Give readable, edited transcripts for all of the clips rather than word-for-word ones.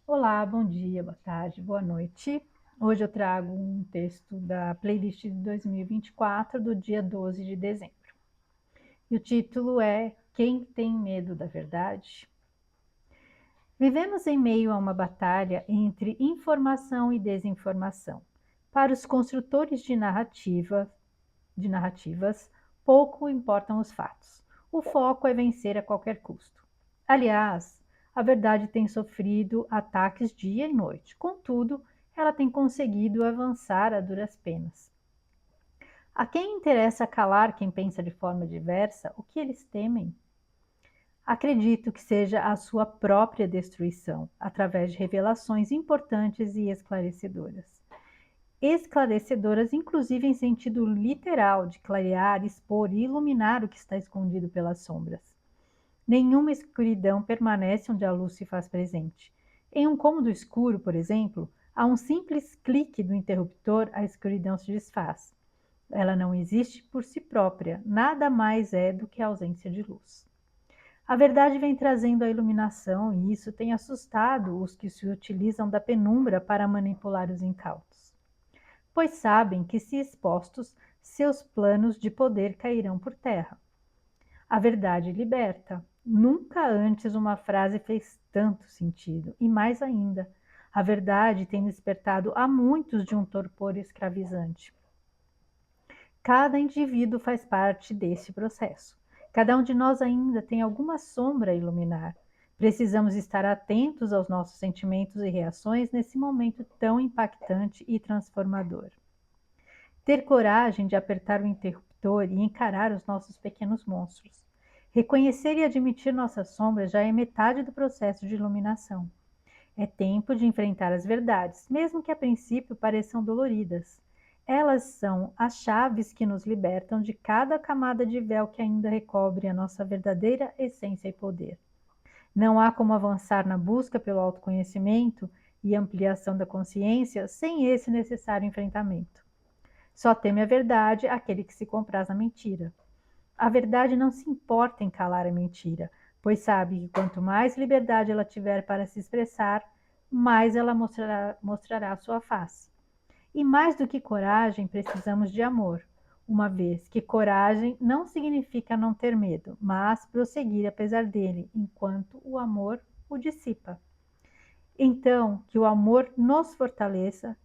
Olá, bom dia, boa tarde, boa noite. Hoje eu trago um texto da playlist de 2024, do dia 12 de dezembro. E o título é Quem tem medo da verdade? Vivemos em meio a uma batalha entre informação e desinformação. Para os construtores de narrativas, pouco importam os fatos. O foco é vencer a qualquer custo. Aliás, a verdade tem sofrido ataques dia e noite. Contudo, ela tem conseguido avançar a duras penas. A quem interessa calar quem pensa de forma diversa, o que eles temem? Acredito que seja a sua própria destruição, através de revelações importantes e esclarecedoras, inclusive em sentido literal, de clarear, expor e iluminar o que está escondido pelas sombras. Nenhuma escuridão permanece onde a luz se faz presente. Em um cômodo escuro, por exemplo, a um simples clique do interruptor, a escuridão se desfaz. Ela não existe por si própria, nada mais é do que a ausência de luz. A verdade vem trazendo a iluminação e isso tem assustado os que se utilizam da penumbra para manipular os incautos, pois sabem que, se expostos, seus planos de poder cairão por terra. A verdade liberta. Nunca antes uma frase fez tanto sentido, e mais ainda, a verdade tem despertado a muitos de um torpor escravizante. Cada indivíduo faz parte desse processo. Cada um de nós ainda tem alguma sombra a iluminar. Precisamos estar atentos aos nossos sentimentos e reações nesse momento tão impactante e transformador. Ter coragem de apertar o interruptor e encarar os nossos pequenos monstros. Reconhecer e admitir nossas sombras já é metade do processo de iluminação. É tempo de enfrentar as verdades, mesmo que a princípio pareçam doloridas. Elas são as chaves que nos libertam de cada camada de véu que ainda recobre a nossa verdadeira essência e poder. Não há como avançar na busca pelo autoconhecimento e ampliação da consciência sem esse necessário enfrentamento. Só teme a verdade aquele que se compraz na mentira. A verdade não se importa em calar a mentira, pois sabe que quanto mais liberdade ela tiver para se expressar, mais ela mostrará a sua face. E mais do que coragem, precisamos de amor, uma vez que coragem não significa não ter medo, mas prosseguir apesar dele, enquanto o amor o dissipa. Então, que o amor nos fortaleça,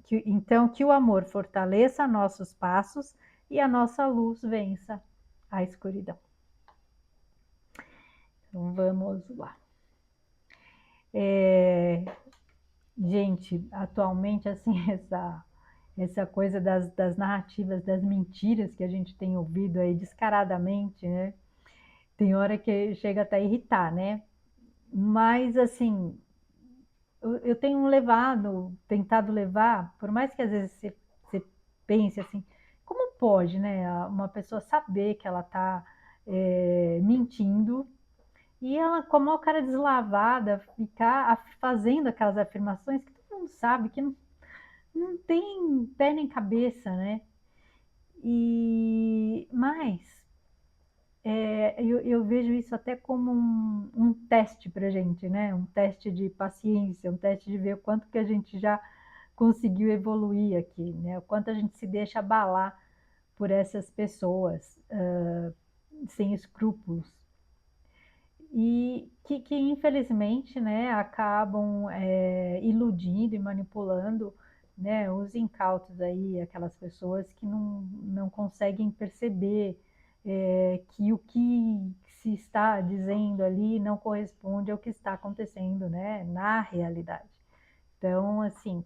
que o amor fortaleça nossos passos e a nossa luz vença a escuridão. Então vamos lá. Gente, atualmente, assim, essa coisa das narrativas, das mentiras que a gente tem ouvido aí descaradamente, né? Tem hora que chega até a irritar, né? Mas, assim, eu tenho tentado levar, por mais que às vezes você pense assim, como pode, né, uma pessoa saber que ela está mentindo e ela, com a maior cara deslavada, ficar fazendo aquelas afirmações que todo mundo sabe que não tem pé nem cabeça, né? Mas eu vejo isso até como um teste para a gente, né? Um teste de paciência, um teste de ver o quanto que a gente já conseguiu evoluir aqui, né? O quanto a gente se deixa abalar por essas pessoas sem escrúpulos e que infelizmente, né, acabam iludindo e manipulando, né, os incautos aí, aquelas pessoas que não conseguem perceber que o que se está dizendo ali não corresponde ao que está acontecendo, né, na realidade. Então, assim,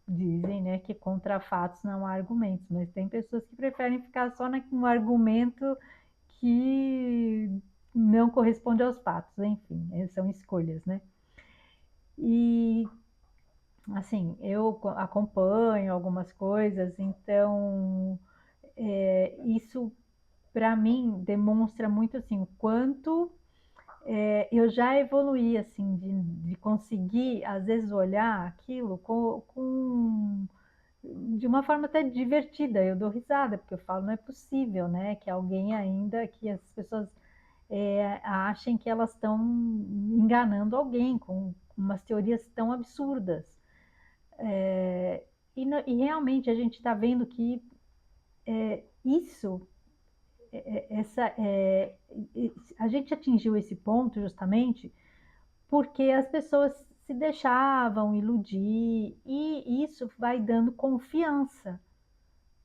dizem, né, que contra fatos não há argumentos, mas tem pessoas que preferem ficar só no argumento que não corresponde aos fatos, enfim, são escolhas, né? E, assim, eu acompanho algumas coisas, então, isso para mim demonstra muito assim o quanto eu já evoluí assim de conseguir às vezes olhar aquilo de uma forma até divertida. Eu dou risada porque eu falo não é possível, né, que alguém ainda que as pessoas achem que elas estão enganando alguém umas teorias tão absurdas. E realmente a gente está vendo que isso, a gente atingiu esse ponto justamente porque as pessoas se deixavam iludir e isso vai dando confiança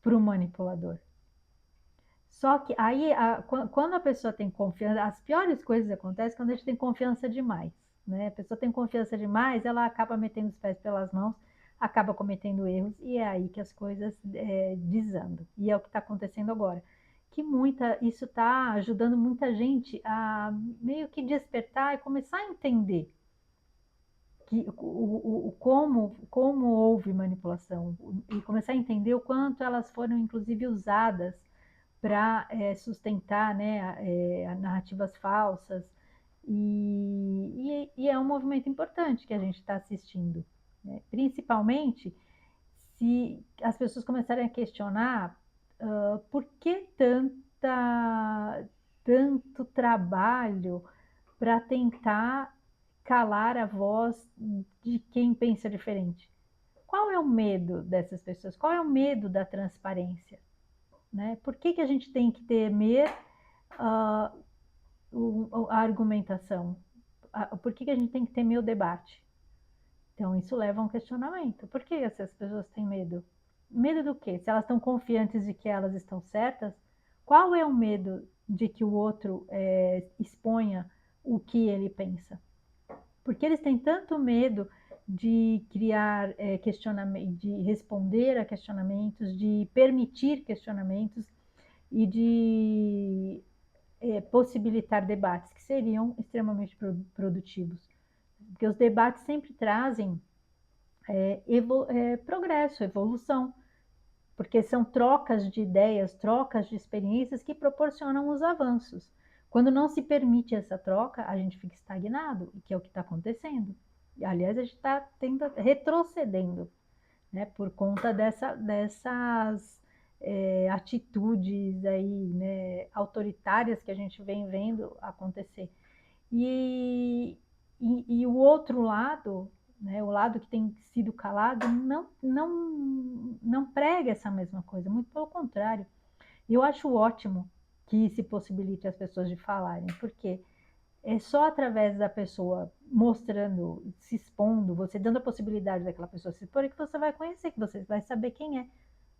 para o manipulador. Só que aí, quando a pessoa tem confiança, as piores coisas acontecem quando a gente tem confiança demais, né? A pessoa tem confiança demais, ela acaba metendo os pés pelas mãos, acaba cometendo erros, e é aí que as coisas desandam. E é o que está acontecendo agora. Isso está ajudando muita gente a meio que despertar e começar a entender como houve manipulação, e começar a entender o quanto elas foram, inclusive, usadas para sustentar, né, narrativas falsas. E é um movimento importante que a gente está assistindo, né? Principalmente se as pessoas começarem a questionar por que tanto trabalho para tentar calar a voz de quem pensa diferente. Qual é o medo dessas pessoas? Qual é o medo da transparência? Né? Por que a gente tem que temer uh, a argumentação? Por que a gente tem que temer o debate? Então, isso leva a um questionamento. Por que essas pessoas têm medo? Medo do quê? Se elas estão confiantes de que elas estão certas, qual é o medo de que o outro exponha o que ele pensa? Porque eles têm tanto medo de criar questionamentos, de responder a questionamentos, de permitir questionamentos e de possibilitar debates que seriam extremamente produtivos. Porque os debates sempre trazem progresso, evolução, porque são trocas de ideias, trocas de experiências que proporcionam os avanços. Quando não se permite essa troca, a gente fica estagnado, que é o que está acontecendo. E, aliás, a gente está retrocedendo, né, por conta dessas atitudes aí, né, autoritárias que a gente vem vendo acontecer. E o outro lado, né, o lado que tem sido calado, não prega essa mesma coisa, muito pelo contrário. Eu acho ótimo que se possibilite as pessoas de falarem, porque é só através da pessoa mostrando, se expondo, você dando a possibilidade daquela pessoa se expor, que você vai conhecer, que você vai saber quem é.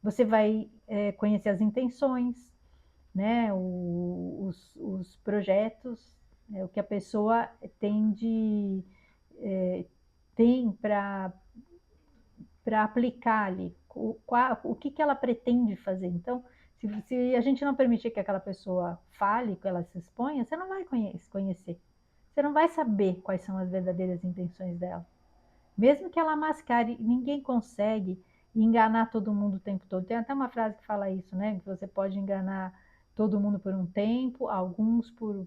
Você vai conhecer as intenções, né, os projetos, o que a pessoa tem para aplicar ali, o que ela pretende fazer. Então, se a gente não permitir que aquela pessoa fale, que ela se exponha, você não vai conhecer. Você não vai saber quais são as verdadeiras intenções dela. Mesmo que ela mascare, ninguém consegue enganar todo mundo o tempo todo. Tem até uma frase que fala isso, né? Que você pode enganar todo mundo por um tempo, alguns por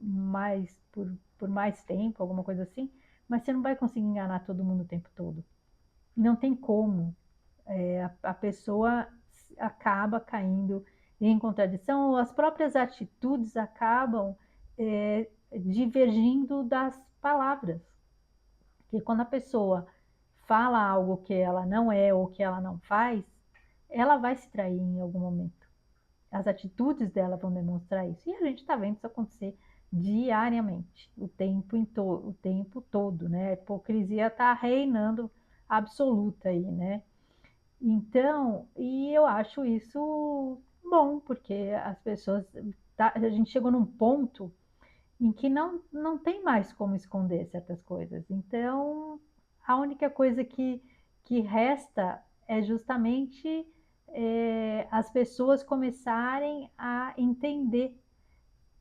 mais tempo, alguma coisa assim, mas você não vai conseguir enganar todo mundo o tempo todo. Não tem como. A pessoa acaba caindo em contradição, ou as próprias atitudes acabam divergindo das palavras. Porque quando a pessoa fala algo que ela não é ou que ela não faz, ela vai se trair em algum momento. As atitudes dela vão demonstrar isso. E a gente está vendo isso acontecer diariamente, o tempo todo, né? A hipocrisia está reinando absoluta aí, né? Então, e eu acho isso bom, porque as pessoas, a gente chegou num ponto em que não tem mais como esconder certas coisas. Então, a única coisa que resta é justamente as pessoas começarem a entender,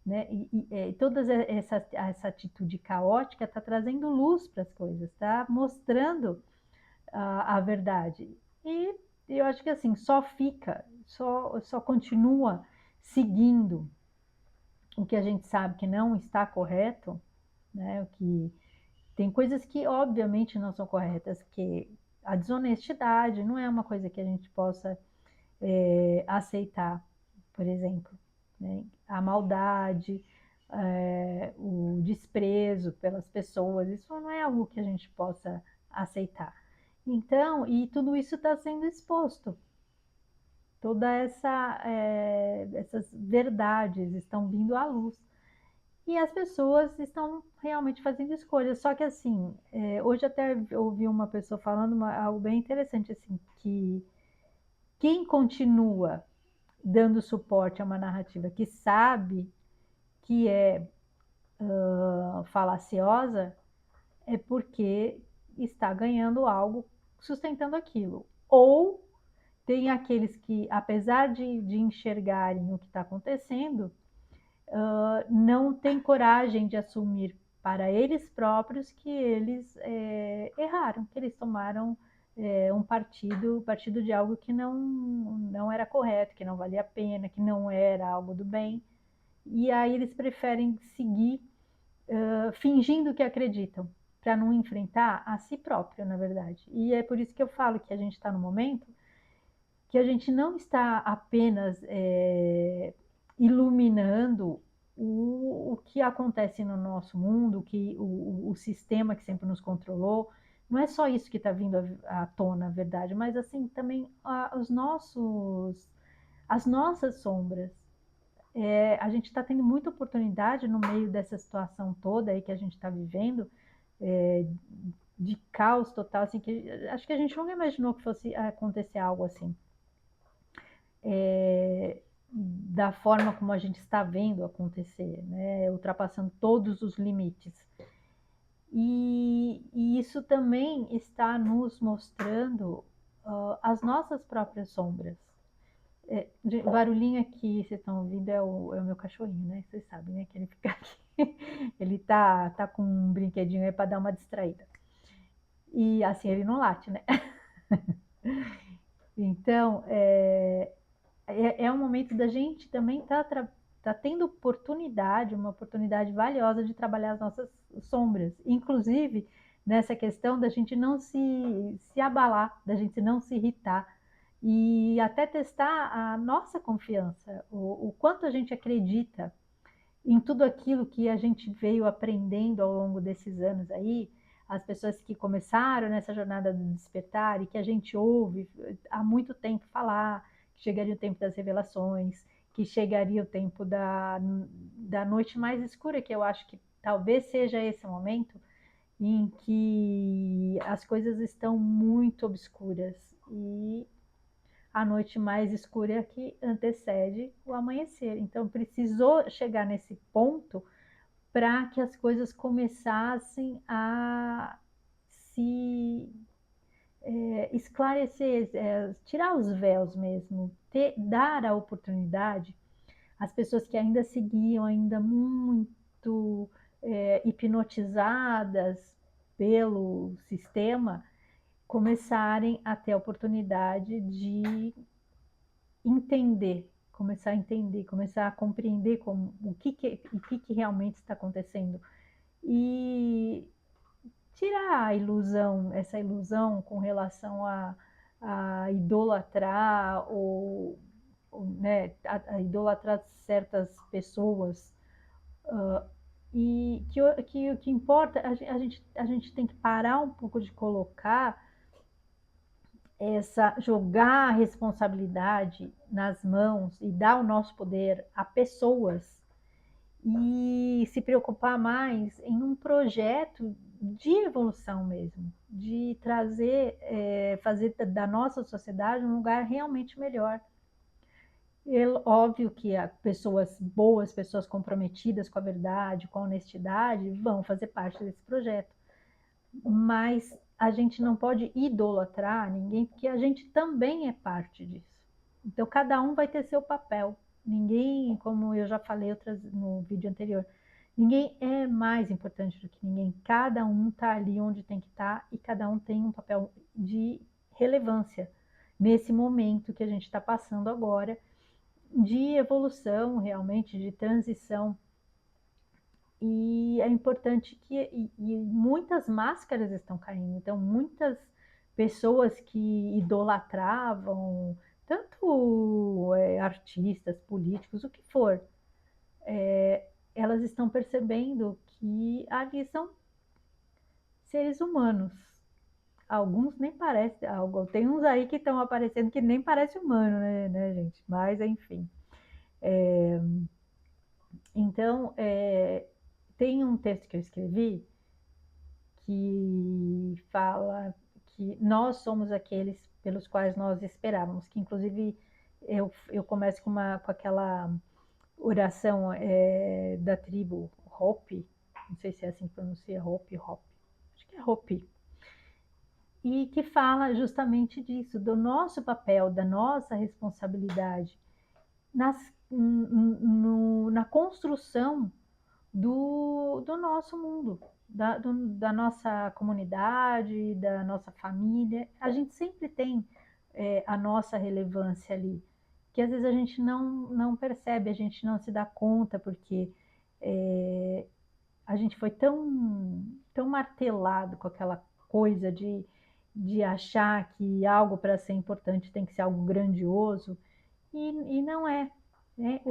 né? Toda essa atitude caótica está trazendo luz para as coisas, está mostrando a verdade. E eu acho que assim, só continua seguindo o que a gente sabe que não está correto, né? O que tem coisas que obviamente não são corretas, que a desonestidade não é uma coisa que a gente possa aceitar, por exemplo, né? A maldade, o desprezo pelas pessoas, isso não é algo que a gente possa aceitar. Então, e tudo isso está sendo exposto, essas verdades estão vindo à luz. E as pessoas estão realmente fazendo escolhas. Só que assim, hoje até ouvi uma pessoa falando algo bem interessante, assim, que quem continua dando suporte a uma narrativa que sabe que é falaciosa, é porque está ganhando algo sustentando aquilo. Ou tem aqueles que, apesar de enxergarem o que está acontecendo, não têm coragem de assumir para eles próprios que eles erraram, que eles tomaram um partido de algo que não era correto, que não valia a pena, que não era algo do bem. E aí eles preferem seguir fingindo que acreditam, para não enfrentar a si próprio, na verdade. E é por isso que eu falo que a gente está no momento que a gente não está apenas iluminando o que acontece no nosso mundo, o sistema que sempre nos controlou. Não é só isso que está vindo à tona, na verdade, mas assim também as nossas sombras. A gente está tendo muita oportunidade no meio dessa situação toda aí que a gente está vivendo, é, de caos total, assim, que acho que a gente nunca imaginou que fosse acontecer algo assim. Da forma como a gente está vendo acontecer, né? Ultrapassando todos os limites. E isso também está nos mostrando as nossas próprias sombras. O barulhinho aqui, vocês estão ouvindo, é o meu cachorrinho, né? Vocês sabem, né? Que ele fica aqui. Ele tá com um brinquedinho aí para dar uma distraída. E assim, ele não late, né? Então, é um momento da gente também tá tendo oportunidade, uma oportunidade valiosa de trabalhar as nossas sombras. Inclusive, nessa questão da gente não se abalar, da gente não se irritar. E até testar a nossa confiança, o quanto a gente acredita em tudo aquilo que a gente veio aprendendo ao longo desses anos aí, as pessoas que começaram nessa jornada do despertar e que a gente ouve há muito tempo falar, que chegaria o tempo das revelações, que chegaria o tempo da noite mais escura, que eu acho que talvez seja esse momento em que as coisas estão muito obscuras e a noite mais escura que antecede o amanhecer. Então precisou chegar nesse ponto para que as coisas começassem a se esclarecer, tirar os véus mesmo, dar a oportunidade às pessoas que ainda seguiam, ainda muito hipnotizadas pelo sistema, começarem a ter a oportunidade de entender, começar a compreender o que realmente está acontecendo e tirar essa ilusão com relação a idolatrar né, a idolatrar certas pessoas. E que o que importa, a gente tem que parar um pouco de colocar jogar a responsabilidade nas mãos e dar o nosso poder a pessoas e se preocupar mais em um projeto de evolução mesmo, de fazer da nossa sociedade um lugar realmente melhor. Óbvio que pessoas boas, pessoas comprometidas com a verdade, com a honestidade, vão fazer parte desse projeto. Mas a gente não pode idolatrar ninguém, porque a gente também é parte disso. Então, cada um vai ter seu papel. Ninguém, como eu já falei no vídeo anterior, ninguém é mais importante do que ninguém. Cada um está ali onde tem que estar e cada um tem um papel de relevância nesse momento que a gente está passando agora, de evolução, realmente, de transição. E é importante e muitas máscaras estão caindo. Então, muitas pessoas que idolatravam, tanto artistas, políticos, o que for, elas estão percebendo que ali são seres humanos. Alguns nem parecem, tem uns aí que estão aparecendo que nem parece humano, né, gente? Mas, enfim. Então, tem um texto que eu escrevi que fala que nós somos aqueles pelos quais nós esperávamos, que inclusive eu começo com aquela oração da tribo Hopi, não sei se é assim que pronuncia, Hopi, acho que é Hopi, e que fala justamente disso, do nosso papel, da nossa responsabilidade na construção do nosso mundo, da nossa comunidade, da nossa família. A gente sempre tem a nossa relevância ali, que às vezes a gente não percebe, a gente não se dá conta, porque a gente foi tão martelado com aquela coisa de achar que algo para ser importante tem que ser algo grandioso, e não é. Né?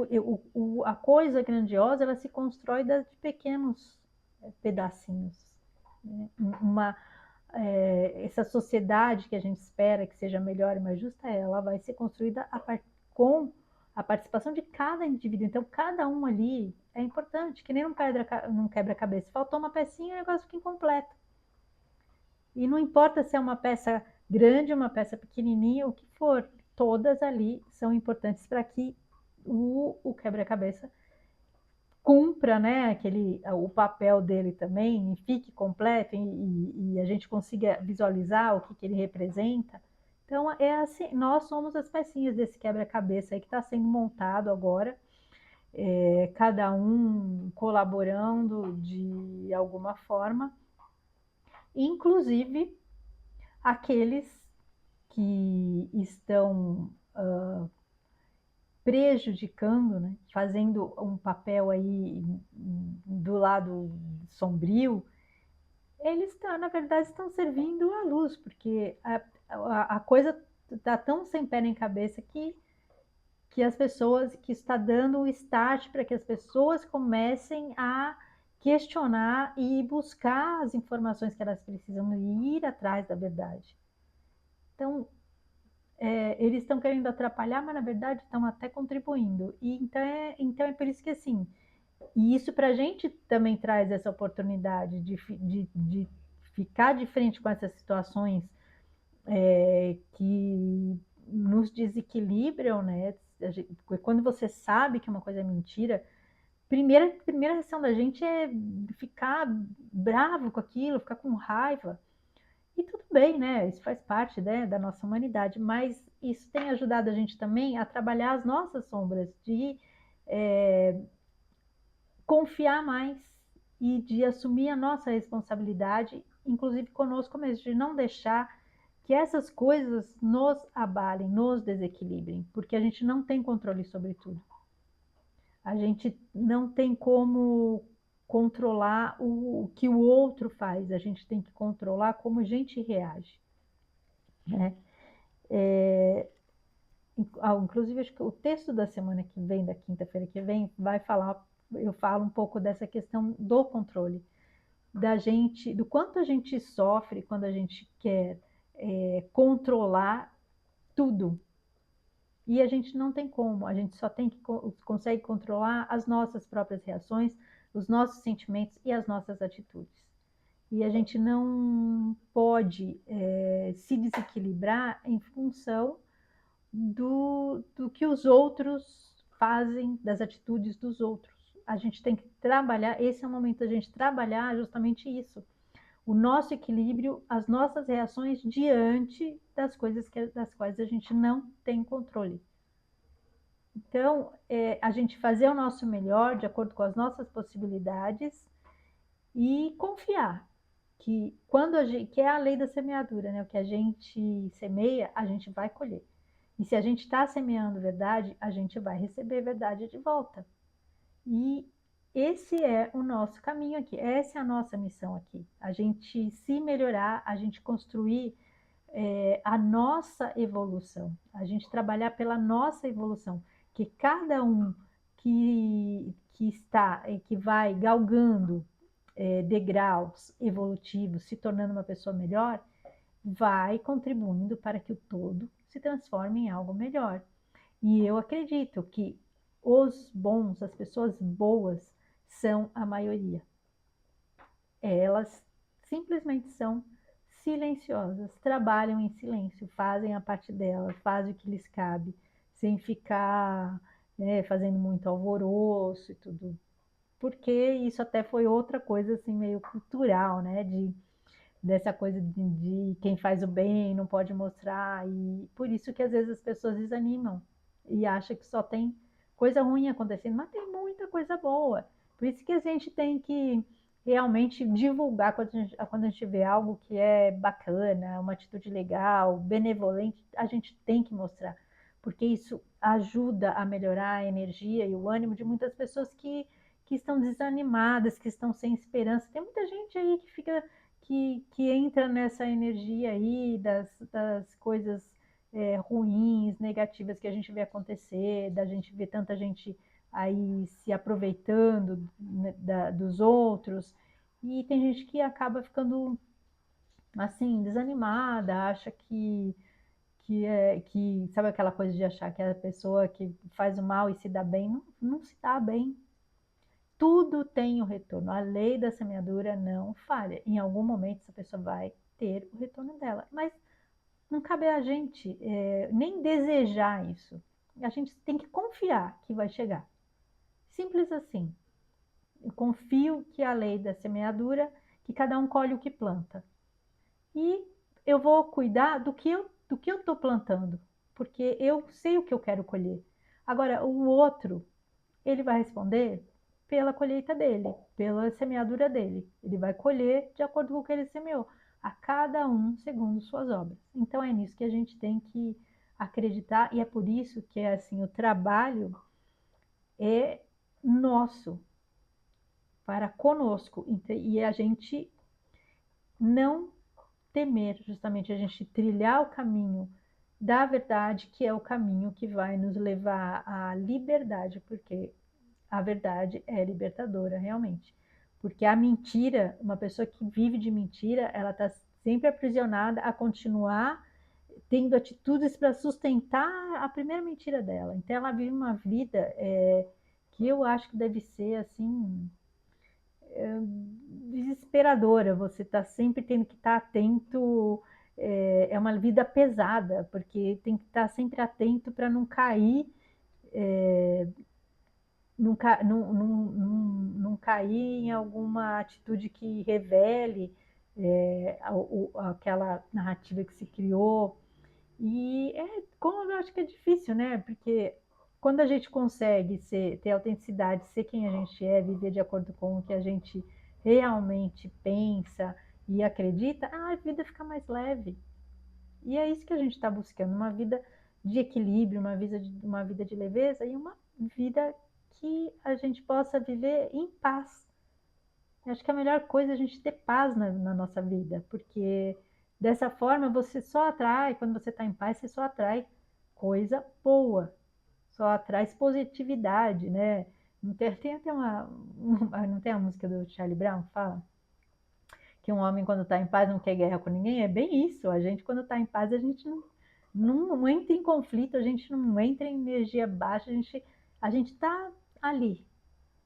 A coisa grandiosa ela se constrói de pequenos pedacinhos. Né? Essa sociedade que a gente espera que seja melhor e mais justa, ela vai ser construída com a participação de cada indivíduo. Então, cada um ali é importante, que nem num quebra-cabeça. Faltou uma pecinha, o negócio fica incompleto. E não importa se é uma peça grande, uma peça pequenininha, o que for, todas ali são importantes para que o quebra-cabeça cumpra, né, o papel dele também, e fique completo, e a gente consiga visualizar o que ele representa. Então, é assim, nós somos as pecinhas desse quebra-cabeça aí que está sendo montado agora, cada um colaborando de alguma forma, inclusive aqueles que estão prejudicando, né, fazendo um papel aí do lado sombrio, eles na verdade estão servindo à luz, porque a coisa está tão sem pé nem cabeça que as pessoas, que está dando o start para que as pessoas comecem a questionar e buscar as informações que elas precisam e ir atrás da verdade. Então, eles estão querendo atrapalhar, mas na verdade estão até contribuindo. E então é por isso que assim, e isso para a gente também traz essa oportunidade de ficar de frente com essas situações que nos desequilibram, né? Quando você sabe que uma coisa é mentira, primeira reação da gente é ficar bravo com aquilo, ficar com raiva. E tudo bem, né? Isso faz parte, né, da nossa humanidade, mas isso tem ajudado a gente também a trabalhar as nossas sombras, de confiar mais e de assumir a nossa responsabilidade, inclusive conosco mesmo, de não deixar que essas coisas nos abalem, nos desequilibrem, porque a gente não tem controle sobre tudo. A gente não tem como controlar o que o outro faz, a gente tem que controlar como a gente reage. Né? Inclusive, acho que o texto da semana que vem, da quinta-feira que vem, vai falar, eu falo um pouco dessa questão do controle, da gente, do quanto a gente sofre quando a gente quer controlar tudo. E a gente não tem como, a gente só consegue controlar as nossas próprias reações, os nossos sentimentos e as nossas atitudes. E a gente não pode se desequilibrar em função do que os outros fazem, das atitudes dos outros. A gente tem que trabalhar, esse é o momento da gente trabalhar justamente isso. O nosso equilíbrio, as nossas reações diante das coisas das quais a gente não tem controle. Então, a gente fazer o nosso melhor de acordo com as nossas possibilidades e confiar que que é a lei da semeadura, né? O que a gente semeia, a gente vai colher. E se a gente está semeando verdade, a gente vai receber verdade de volta. E esse é o nosso caminho aqui, essa é a nossa missão aqui. A gente se melhorar, a gente construir a nossa evolução, a gente trabalhar pela nossa evolução, que cada um que vai galgando degraus evolutivos, se tornando uma pessoa melhor, vai contribuindo para que o todo se transforme em algo melhor. E eu acredito que os bons, as pessoas boas, são a maioria. Elas simplesmente são silenciosas, trabalham em silêncio, fazem a parte delas, fazem o que lhes cabe, sem ficar fazendo muito alvoroço e tudo. Porque isso até foi outra coisa assim meio cultural, né? Dessa coisa de quem faz o bem não pode mostrar, e por isso que às vezes as pessoas desanimam e acham que só tem coisa ruim acontecendo, mas tem muita coisa boa. Por isso que a gente tem que realmente divulgar quando a gente vê algo que é bacana, uma atitude legal, benevolente, a gente tem que mostrar, porque isso ajuda a melhorar a energia e o ânimo de muitas pessoas que estão desanimadas, que estão sem esperança. Tem muita gente aí que fica que entra nessa energia aí das coisas ruins, negativas que a gente vê acontecer, da gente ver tanta gente aí se aproveitando, né, dos outros, e tem gente que acaba ficando assim, desanimada, acha que sabe aquela coisa de achar que a pessoa que faz o mal e se dá bem, não se dá bem. Tudo tem o retorno. A lei da semeadura não falha. Em algum momento essa pessoa vai ter o retorno dela. Mas não cabe a gente nem desejar isso. A gente tem que confiar que vai chegar. Simples assim. Eu confio que a lei da semeadura, que cada um colhe o que planta. E eu vou cuidar do que eu estou plantando. Porque eu sei o que eu quero colher. Agora, o outro, ele vai responder pela colheita dele, pela semeadura dele. Ele vai colher de acordo com o que ele semeou, a cada um segundo suas obras. Então é nisso que a gente tem que acreditar, e é por isso que assim, o trabalho é nosso, para conosco, e a gente não temer, justamente a gente trilhar o caminho da verdade, que é o caminho que vai nos levar à liberdade, porque a verdade é libertadora, realmente. Porque a mentira, uma pessoa que vive de mentira, ela está sempre aprisionada a continuar tendo atitudes para sustentar a primeira mentira dela. Então ela vive uma vida que eu acho que deve ser assim desesperadora. Você está sempre tendo que estar atento. É uma vida pesada, porque tem que estar sempre atento para não cair não cair em alguma atitude que revele aquela narrativa que se criou. E como eu acho que é difícil, né? Porque quando a gente consegue ter autenticidade, ser quem a gente é, viver de acordo com o que a gente realmente pensa e acredita, a vida fica mais leve. E é isso que a gente está buscando, uma vida de equilíbrio, uma vida de leveza e uma vida que a gente possa viver em paz. Eu acho que a melhor coisa é a gente ter paz na nossa vida, porque dessa forma você só atrai, quando você está em paz, você só atrai coisa boa, só atrai positividade, né? Tem até não tem a música do Charlie Brown que fala que um homem quando está em paz não quer guerra com ninguém? É bem isso, a gente quando está em paz, a gente não entra em conflito, a gente não entra em energia baixa, a gente está ali,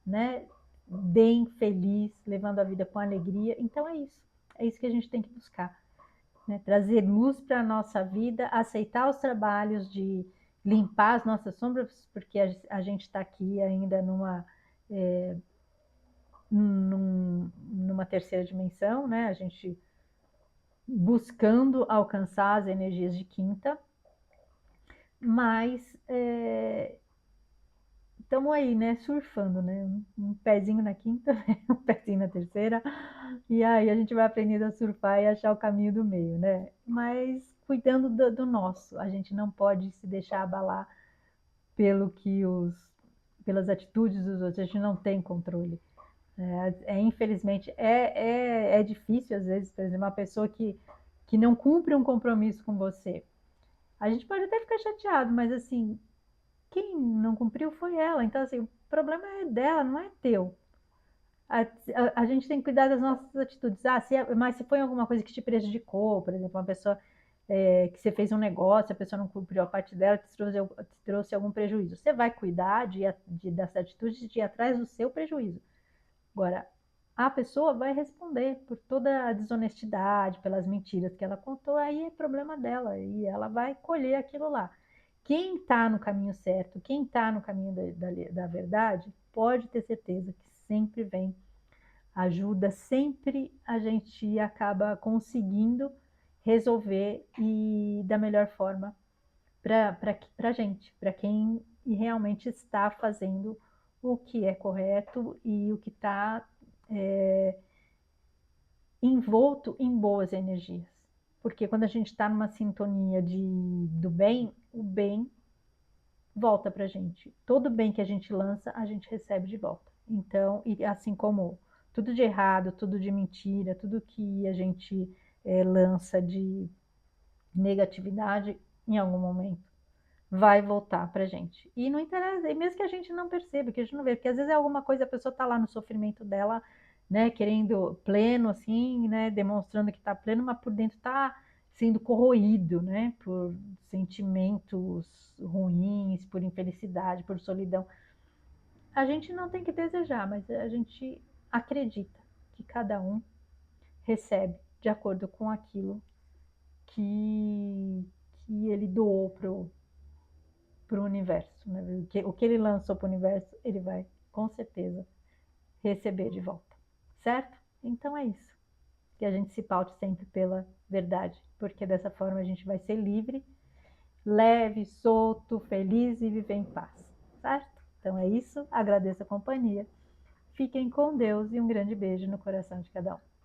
né? Bem, feliz, levando a vida com alegria. Então é isso que a gente tem que buscar, né? Trazer luz para a nossa vida, aceitar os trabalhos de limpar as nossas sombras, porque a gente está aqui ainda numa terceira dimensão, né? A gente buscando alcançar as energias de quinta, mas estamos aí, né, surfando, né, um pezinho na quinta, um pezinho na terceira, e aí a gente vai aprendendo a surfar e achar o caminho do meio, né, mas cuidando do nosso, a gente não pode se deixar abalar pelas atitudes dos outros, a gente não tem controle. Infelizmente, é difícil às vezes, por exemplo, uma pessoa que não cumpre um compromisso com você, a gente pode até ficar chateado, mas assim, quem não cumpriu foi ela. Então, assim, O problema é dela, não é teu. A gente tem que cuidar das nossas atitudes. Mas se foi alguma coisa que te prejudicou, por exemplo, uma pessoa que você fez um negócio, a pessoa não cumpriu a parte dela, te trouxe algum prejuízo. Você vai cuidar dessa atitude de ir atrás do seu prejuízo. Agora, a pessoa vai responder por toda a desonestidade, pelas mentiras que ela contou, aí é problema dela e ela vai colher aquilo lá. Quem está no caminho certo, quem está no caminho da verdade, pode ter certeza que sempre vem ajuda, sempre a gente acaba conseguindo resolver e da melhor forma para a gente, para quem realmente está fazendo o que é correto e o que está envolto em boas energias. Porque quando a gente está numa sintonia do bem, o bem volta para a gente. Todo bem que a gente lança, a gente recebe de volta. Então, e assim como tudo de errado, tudo de mentira, tudo que a gente lança de negatividade, em algum momento vai voltar pra gente. E não interessa, e mesmo que a gente não perceba, que a gente não vê, porque às vezes é alguma coisa, a pessoa tá lá no sofrimento dela, né, querendo pleno, assim, né, demonstrando que tá pleno, mas por dentro tá sendo corroído, né, por sentimentos ruins, por infelicidade, por solidão. A gente não tem que desejar, mas a gente acredita que cada um recebe de acordo com aquilo que ele doou pro universo, né? O que ele lançou para o universo, ele vai com certeza receber de volta, certo? Então é isso. Que a gente se paute sempre pela verdade, porque dessa forma a gente vai ser livre, leve, solto, feliz e viver em paz, certo? Então é isso. Agradeço a companhia. Fiquem com Deus e um grande beijo no coração de cada um.